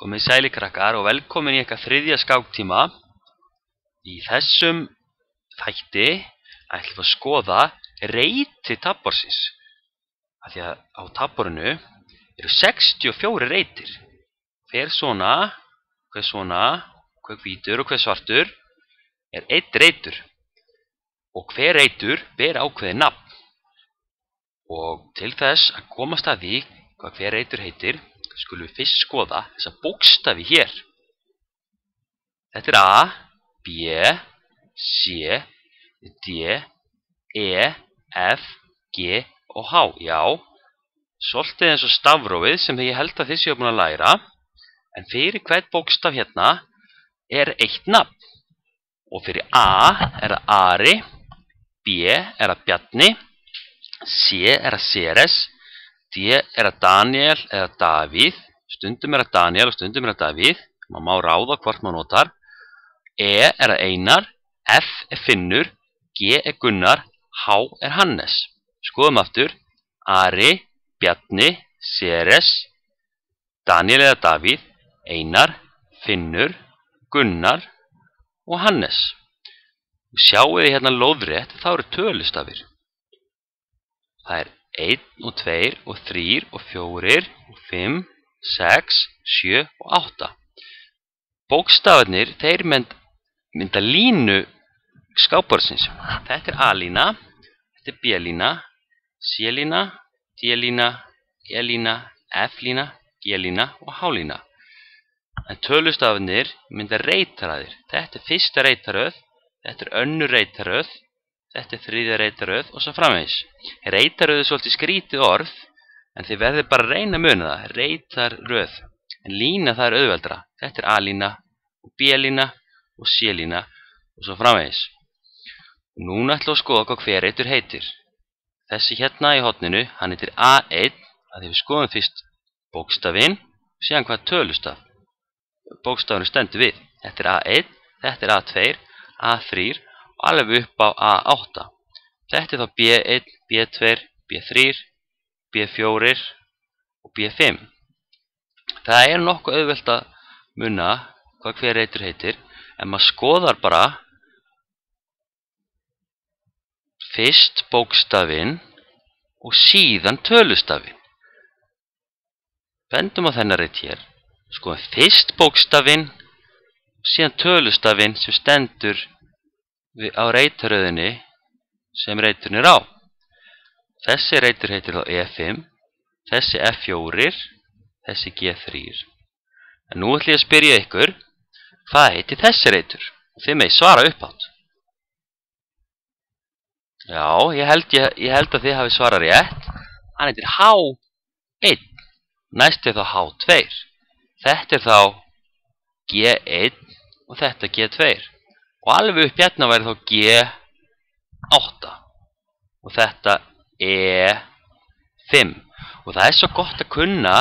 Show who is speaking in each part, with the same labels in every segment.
Speaker 1: Komið sælir krakkar og velkomin í eitthvað þriðja skáktíma. Í þessum þætti ætlum við að skoða reiti tabborsins. Af því að á tabborinu eru 64 reitir. Hver svona, hver hvítur og hver svartur er einn reitur. Og hver reitur ber ákveðið nafn. Og til þess að komast að því hvað hver reitur heitir, skulum við fyrst skoða þessa bókstafi hér. Þetta er A, B, C, D, E, F, G og H. Já, svolítið eins og stafrófið sem ég held að þið séu búin að læra. En fyrir hvern bókstaf hérna er eitt nafn. Og fyrir A er það Ari, B er það Bjarni, C er það Ceres, D er það Daniel eða Davíð, stundum er það Daniel og stundum er það Davíð, maður má ráða hvort maður notar. E er það Einar, F er Finnur, G er Gunnar, H er Hannes. Skoðum aftur, Ari, Bjarni, Ceres, Daniel eða Davíð, Einar, Finnur, Gunnar og Hannes. Og sjáu þið hérna lóðrétt, þá eru tölustafir. Það er 1 og 2 og 3 og 4 og 5, 6, 7 og 8. Bókstafarnir, þeir mynda línu skákborðsins. Þetta er A-lína, þetta er B-lína, C-lína, D-lína, E-lína, F-lína, G-lína og H-lína. En tölustafarnir mynda reitarraðir. Þetta er fyrsta reitarröð, þetta er önnur reitarröð, þetta er þriðja reitarröð og svo framvegis. Reitarröð er svolítið skrítið orð, en þið verðið bara að reyna að muna það. Reitarröð. En lína það er auðveldra. Þetta er A-lína, B-lína og C-lína og svo framvegis. Núna ætlum við að skoða hvað hver reitur heitir. Þessi hérna í horninu, hann heitir A1, að því við skoðum fyrst bókstafinn, og síðan hvað tölustaf bókstafinu stendur við. Þetta er A1, þetta er A2, A3 og alveg upp á A8. Þetta er þá B1, B2, B3, B4 og B5. Það er nokkuð auðvelt að muna hvað hver reitur heitir, en maður skoðar bara fyrst bókstafinn og síðan tölustafinn. Bendum á þennan reit hér. Skoðum fyrst bókstafinn og síðan tölustafinn sem stendur á reitarröðinni sem reiturinn er á. Þessi reitur heitir þá E5, þessi F4, þessi G3. En nú ætlum ég að spyrja ykkur, hvað heitir þessi reitur? Þið megið svara upphátt. Já, ég held að þið hafi svarað rétt. Hann heitir H1, næst er þá H2. Þetta er þá G1 og þetta G2. Og alveg upp hérna væri þá G8 og þetta E5. Og það er svo gott að kunna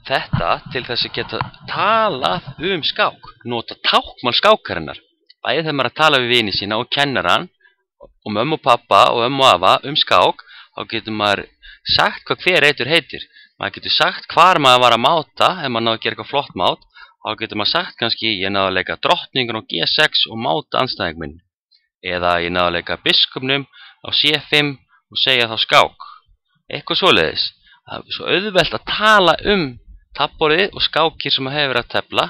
Speaker 1: þetta til þess að geta talað skák, nota táknmál skákarinnar. Bæði þegar maður er að tala við vini sína og kennarann og mömmu og pappa og ömmu og afa skák, þá getur maður sagt hvað hver reitur heitir. Maður getur sagt hvar maður var að máta, ef maður náði að gera eitthvað flott mát. Þá getur maður sagt kannski ég náði að leika drottningun á G6 og máta andstæðing minn. Eða ég náði að leika biskupnum á C5 og segja þá skák. Eitthvað svoleiðis. Það er svo auðvelt að tala tabborðið og skákir sem maður hefur verið að tefla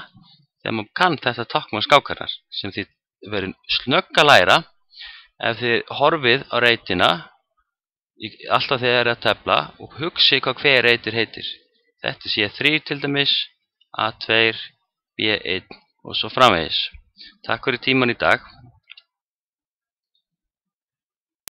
Speaker 1: þegar maður kann þetta táknmál skákarinnar sem þið verið snögg að læra ef þið horfið á reitina alltaf þegar þið eru að tefla og hugsið hvað hver reitur heitir. Þetta sé C3 til dæmis, A2, B1 og svo framvegis. Takk fyrir tíman í dag.